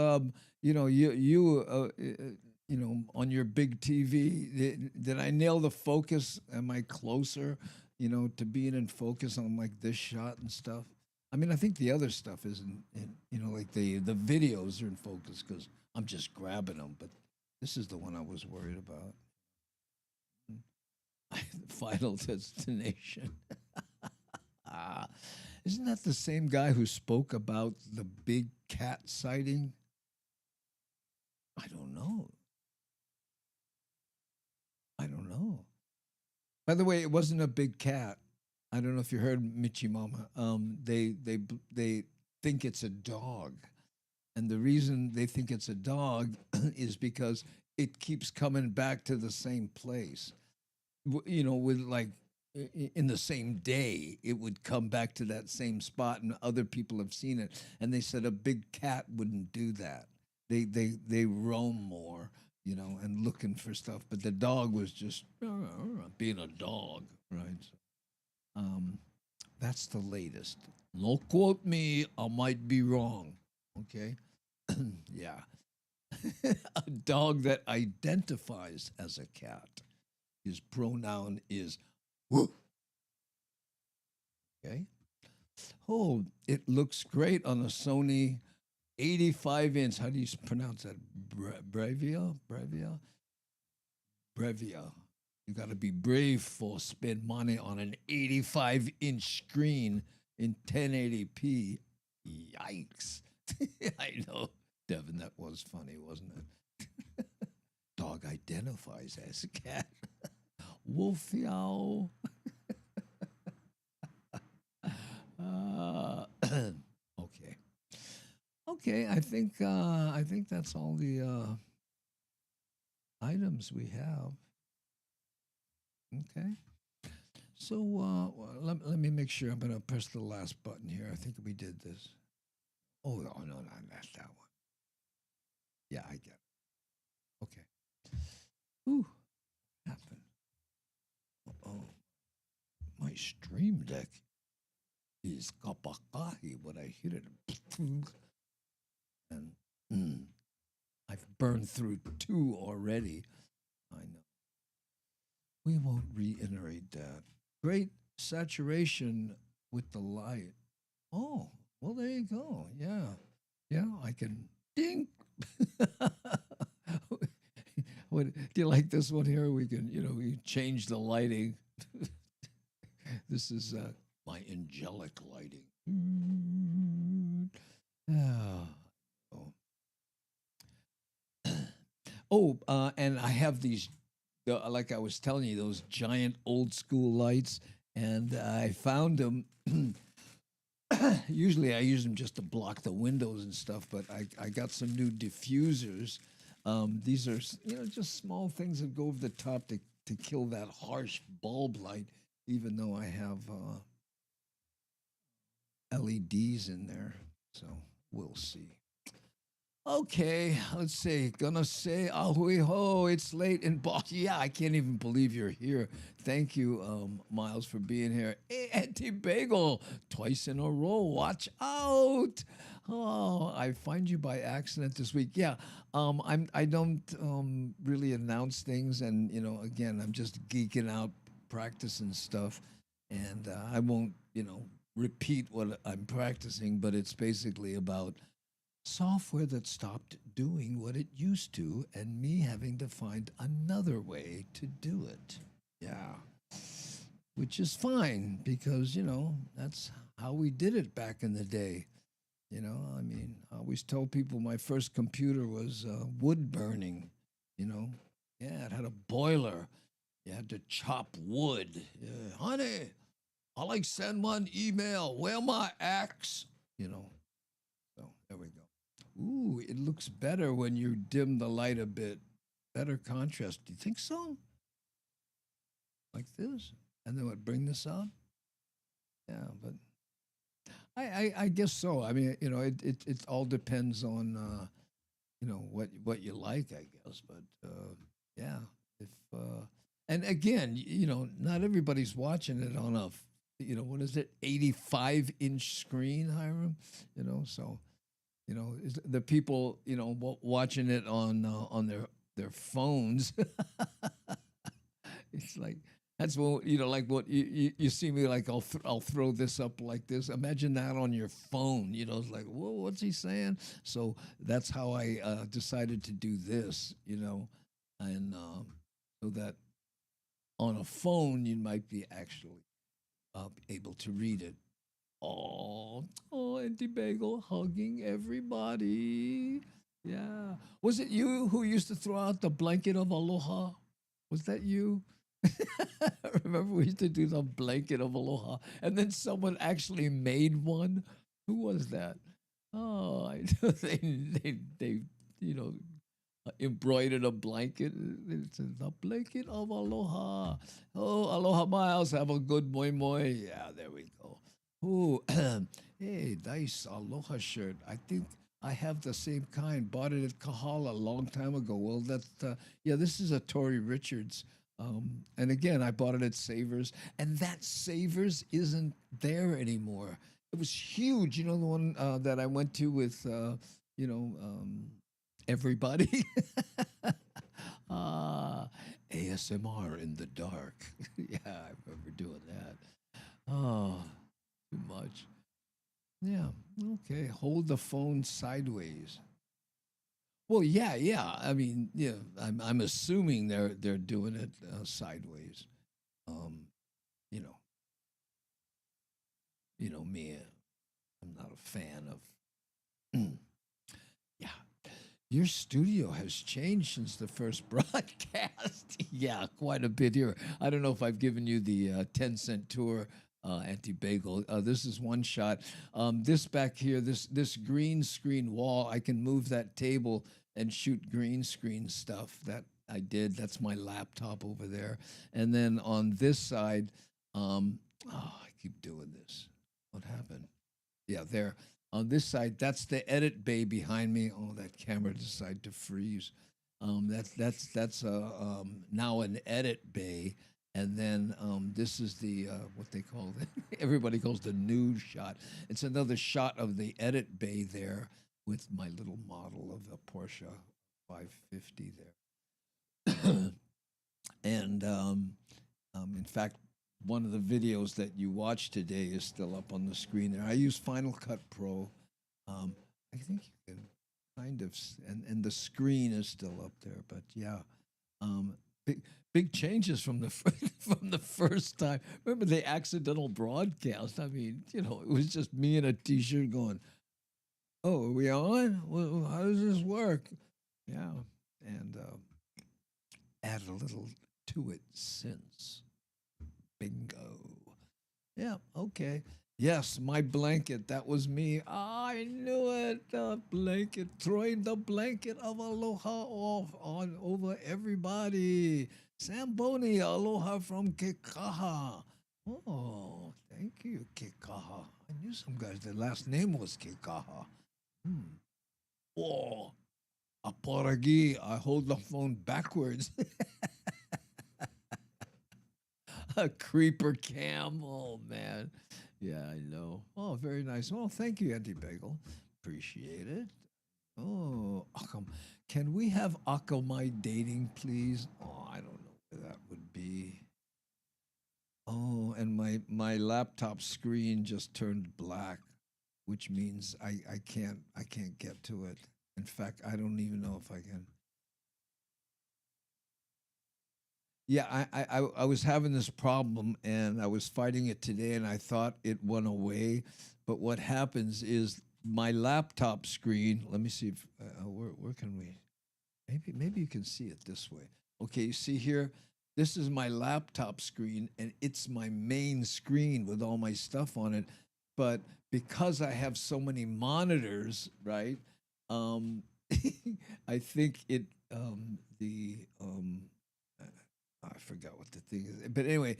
On your big TV, did I nail the focus? Am I closer, to being in focus on like this shot and stuff? I mean, I think the other stuff isn't, like the videos are in focus because I'm just grabbing them, but this is the one I was worried about. Final Destination. Isn't that the same guy who spoke about the big cat sighting? I don't know. By the way, it wasn't a big cat. I don't know if you heard Michi Mama. They think it's a dog. And the reason they think it's a dog is because it keeps coming back to the same place. With like in the same day, it would come back to that same spot, and other people have seen it. And they said a big cat wouldn't do that. They roam more, you know, and looking for stuff. But the dog was just being a dog, right? So, that's the latest. No quote me, I might be wrong. Okay, yeah. A dog that identifies as a cat. His pronoun is woof. Okay. Oh, it looks great on a Sony 85-inch. How do you pronounce that? Bravia? Bravia? Bravia. You got to be brave for spend money on an 85-inch screen in 1080p. Yikes. I know. Devin, that was funny, wasn't it? Dog identifies as a cat. Wolf yow. Okay. Okay, I think that's all the items we have. Okay. So let me make sure. I'm gonna press the last button here. I think we did this. Oh no, that's that one. Yeah, I get it. Okay. Ooh, happened. Oh, my stream deck is kapakahi when I hit it. And I've burned through 2 already. I know. We won't reiterate that. Great saturation with the light. Oh, well, there you go. Yeah. Yeah, I can ding. Do you like this one here? We can, we change the lighting. This is my angelic lighting. Ah. And I have these, like I was telling you, those giant old school lights, and I found them. Usually I use them just to block the windows and stuff, but I got some new diffusers. These are, just small things that go over the top to kill that harsh bulb light, even though I have LEDs in there. So we'll see. Okay, let's see. Gonna say ahui ho. It's late in Boston. Yeah, I can't even believe you're here. Thank you, Miles, for being here. Hey, Auntie Bagel, twice in a row. Watch out. Oh, I find you by accident this week. Yeah, I don't really announce things, and again, I'm just geeking out, practicing stuff, and I won't repeat what I'm practicing, but it's basically about software that stopped doing what it used to, and me having to find another way to do it. Yeah. Which is fine because, that's how we did it back in the day. I mean, I always tell people my first computer was wood burning, Yeah, it had a boiler. You had to chop wood. Yeah, honey, I like send one email. Where my axe? So there we go. Ooh, it looks better when you dim the light a bit. Better contrast. Do you think so? Like this? And then what, bring this up? Yeah, but I guess so. I mean, it all depends on what you like, I guess. But yeah, if and again, not everybody's watching it on a what is it, 85-inch screen, Hiram? So the people watching it on their phones. It's like that's what like what you see me like I'll throw this up like this. Imagine that on your phone. It's like, whoa, what's he saying? So that's how I decided to do this. And so that on a phone you might be actually able to read it. Oh, Auntie Bagel hugging everybody. Yeah. Was it you who used to throw out the blanket of aloha? Was that you? Remember we used to do the blanket of aloha, and then someone actually made one. Who was that? Oh, I know they embroidered a blanket. It says the blanket of aloha. Oh, aloha miles. Have a good moi moi. Yeah, there we go. Oh, hey, nice aloha shirt. I think I have the same kind. Bought it at Kahala a long time ago. Well, yeah, this is a Tory Richards. And again, I bought it at Savers, and that Savers isn't there anymore. It was huge. You know, the one that I went to with, everybody. ASMR in the dark. Yeah, I remember doing that. Oh, too much. Yeah. Okay. Hold the phone sideways. Well, yeah. I mean, yeah. I'm assuming they're doing it sideways. Um, you know, me. I'm not a fan of. Yeah. Your studio has changed since the first broadcast. Yeah, quite a bit here. I don't know if I've given you the 10-cent tour, anti-bagel. This is one shot. This back here, this green screen wall, I can move that table and shoot green screen stuff. That I did. That's my laptop over there. And then on this side, I keep doing this. What happened? Yeah, there. On this side, that's the edit bay behind me. Oh, that camera decided to freeze. That's now an edit bay, and then this is the what they call it. Everybody calls the news shot. It's another shot of the edit bay there with my little model of the Porsche 550 there. And in fact, one of the videos that you watched today is still up on the screen there. I use Final Cut Pro. I think you can kind of, and the screen is still up there. But yeah, big changes from the from the first time. Remember the accidental broadcast? I mean, it was just me in a T-shirt going, "Oh, are we on? Well, how does this work?" Yeah, and add a little to it since. Bingo. Yeah, okay. Yes, my blanket. That was me. I knew it. The blanket. Throwing the blanket of aloha off on over everybody. Samboni, aloha from Kekaha. Oh, thank you, Kekaha. I knew some guys, their last name was Kekaha. Oh, Aporagi. I hold the phone backwards. A creeper camel, man. Yeah, I know. Oh, very nice. Oh, thank you, Auntie Bagel. Appreciate it. Oh, can we have Akamai dating, please? Oh, I don't know where that would be. Oh, and my laptop screen just turned black, which means I can't get to it. In fact, I don't even know if I can. Yeah, I was having this problem and I was fighting it today and I thought it went away. But what happens is my laptop screen, let me see if, where can we, maybe you can see it this way. Okay, you see here, this is my laptop screen and it's my main screen with all my stuff on it. But because I have so many monitors, right, I think it, I forgot what the thing is. But anyway,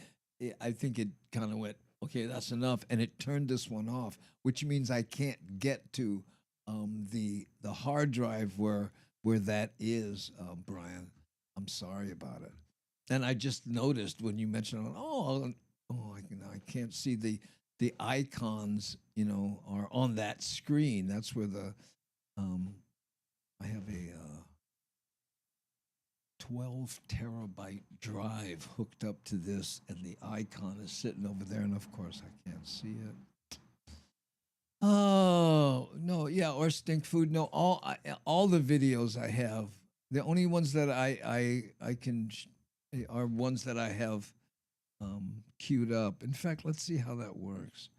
I think it kind of went, okay, that's enough. And it turned this one off, which means I can't get to the hard drive where that is, Brian. I'm sorry about it. And I just noticed when you mentioned, I can't see the icons, are on that screen. That's where I have a 12 terabyte drive hooked up to this, and the icon is sitting over there, and of course I can't see it. Oh no, yeah, or stink food. No, all the videos I have, the only ones that I can are ones that I have queued up. In fact, let's see how that works.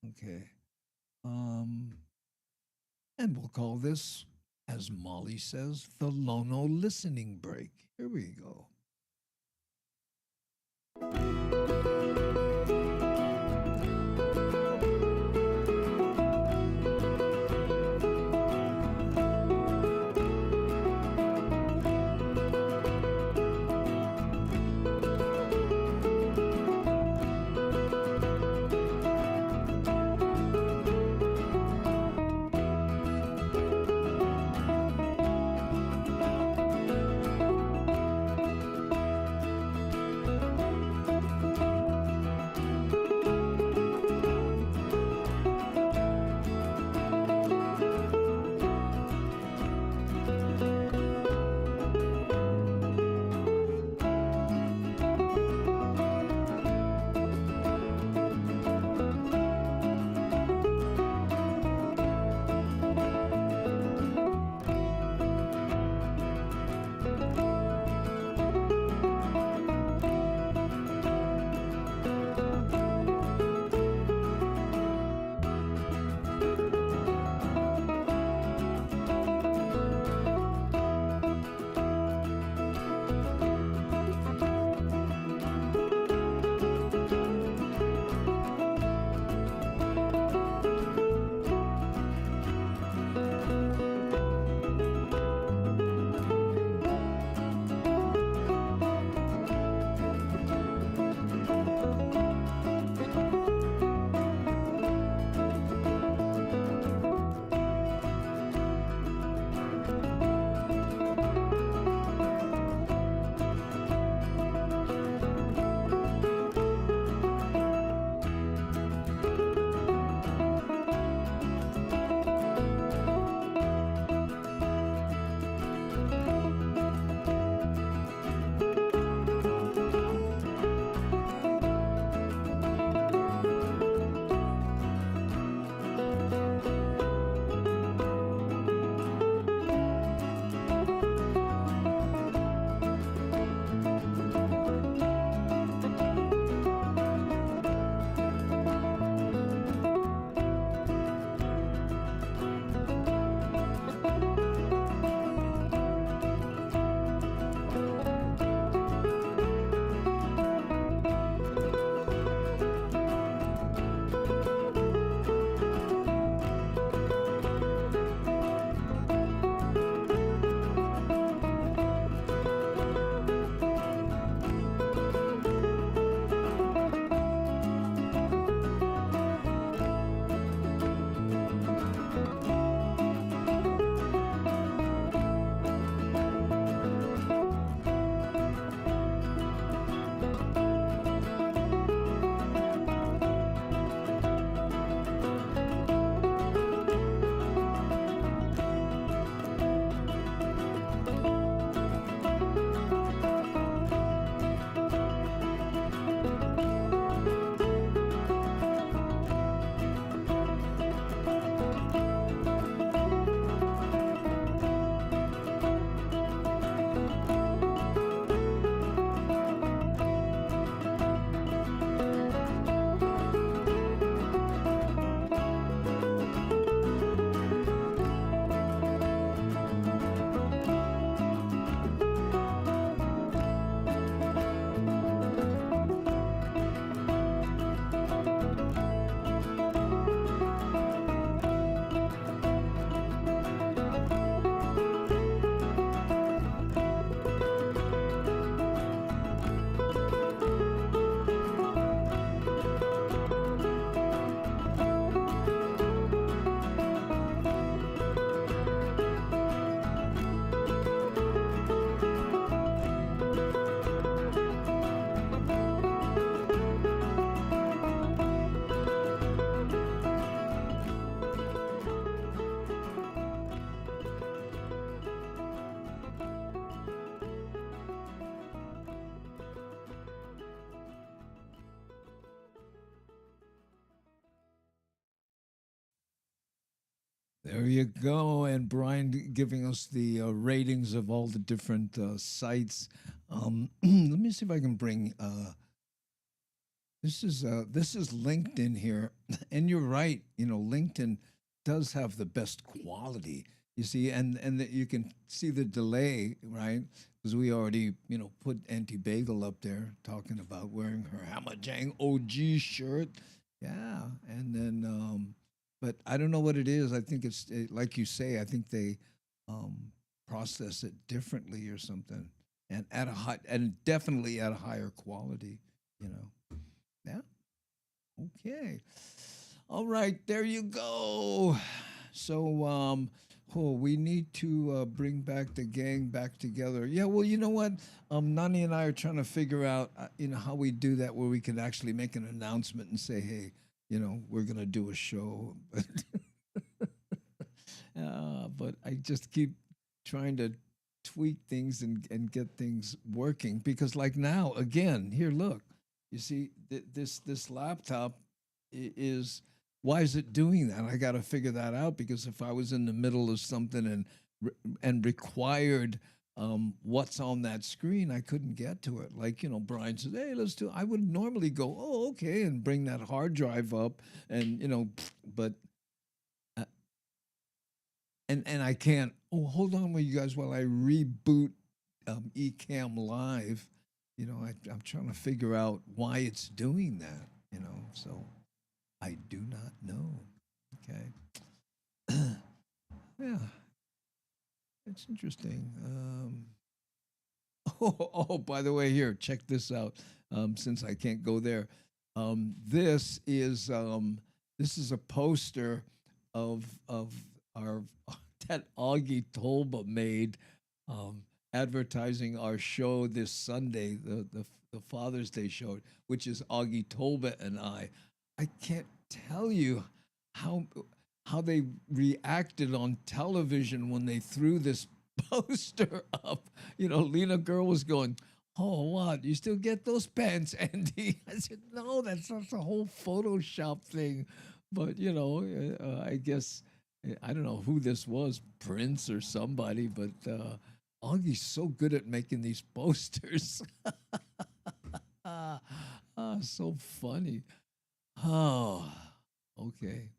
Okay, and we'll call this, as Molly says, the Lono listening break. Here we go. There you go. And Brian giving us the ratings of all the different sites. Let me see if I can bring. This is LinkedIn here, and you're right. LinkedIn does have the best quality. You see, and you can see the delay, right? Because we already put Auntie Bagel up there talking about wearing her Hamajang OG shirt. Yeah, and then but I don't know what it is. I think it's like you say. I think they process it differently or something, and at a high, and definitely at a higher quality. You know. Yeah. Okay. All right. There you go. So we need to bring back the gang back together. Yeah. Well, you know what? Nani and I are trying to figure out how we do that, where we can actually make an announcement and say, hey, we're gonna do a show. But I just keep trying to tweak things and get things working because, like now, again, here, look. You see, this laptop is why is it doing that? I got to figure that out because if I was in the middle of something and required what's on that screen, I couldn't get to it. Like Brian says, "Hey, let's do." I would normally go, "Oh, okay," and bring that hard drive up, and but and I can't. Oh, hold on, with you guys, while I reboot Ecamm Live. I'm trying to figure out why it's doing that, so I do not know. Okay. Yeah, it's interesting. By the way, here, check this out. Since I can't go there, this is a poster of our that Augie Tolba made. Advertising our show this Sunday, the Father's Day show, which is Augie Tolba and I. I can't tell you how they reacted on television when they threw this poster up. Lena Girl was going, "Oh, what? You still get those pants, Andy?" I said, "No, that's not the whole Photoshop thing." But I guess I don't know who this was, Prince or somebody, but. Augie's so good at making these posters. So funny. Oh, okay.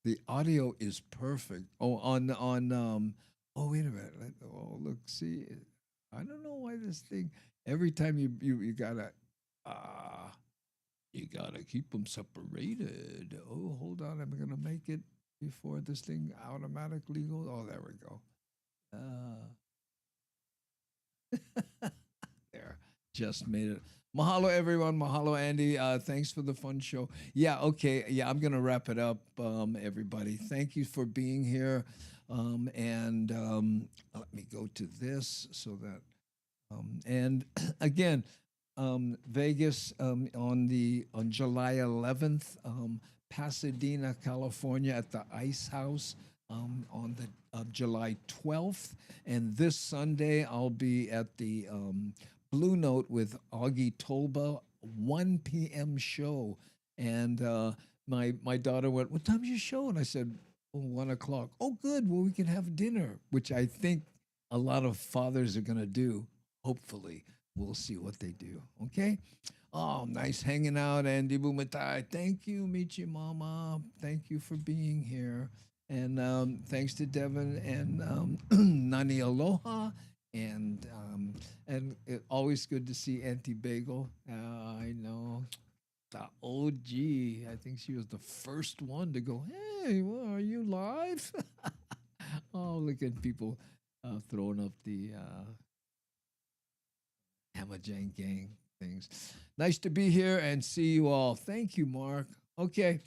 The audio is perfect. Oh, oh, wait a minute. Oh, look, see, I don't know why this thing. Every time you gotta keep them separated. Oh, hold on. I'm gonna make it before this thing automatically goes. Oh, there we go. There, just made it. Mahalo, everyone. Mahalo, Andy. Thanks for the fun show. Yeah, okay. Yeah, I'm going to wrap it up, everybody. Thank you for being here. And let me go to this so that, and again, Vegas on July 11th, Pasadena, California at the Ice House on the July 12th. And this Sunday, I'll be at the Blue Note with Augie Tolba, 1 p.m. show. And my daughter went, "What time's your show?" And I said, "Oh, 1 o'clock." "Oh, good. Well, we can have dinner," which I think a lot of fathers are going to do. Hopefully, we'll see what they do. Okay. Oh, nice hanging out, Andy Bumatai. Thank you, Michi Mama. Thank you for being here. And thanks to Devin and Nani Aloha. And always good to see Auntie Bagel. I know. The OG. I think she was the first one to go, "Hey, well, are you live?" Oh, look at people throwing up the Hamajang gang things. Nice to be here and see you all. Thank you, Mark. Okay,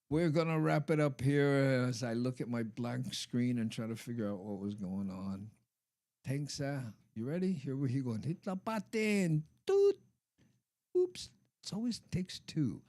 we're going to wrap it up here as I look at my blank screen and try to figure out what was going on. Thanks. You ready? Here we go. Hit the button. Toot. Oops. It always takes two.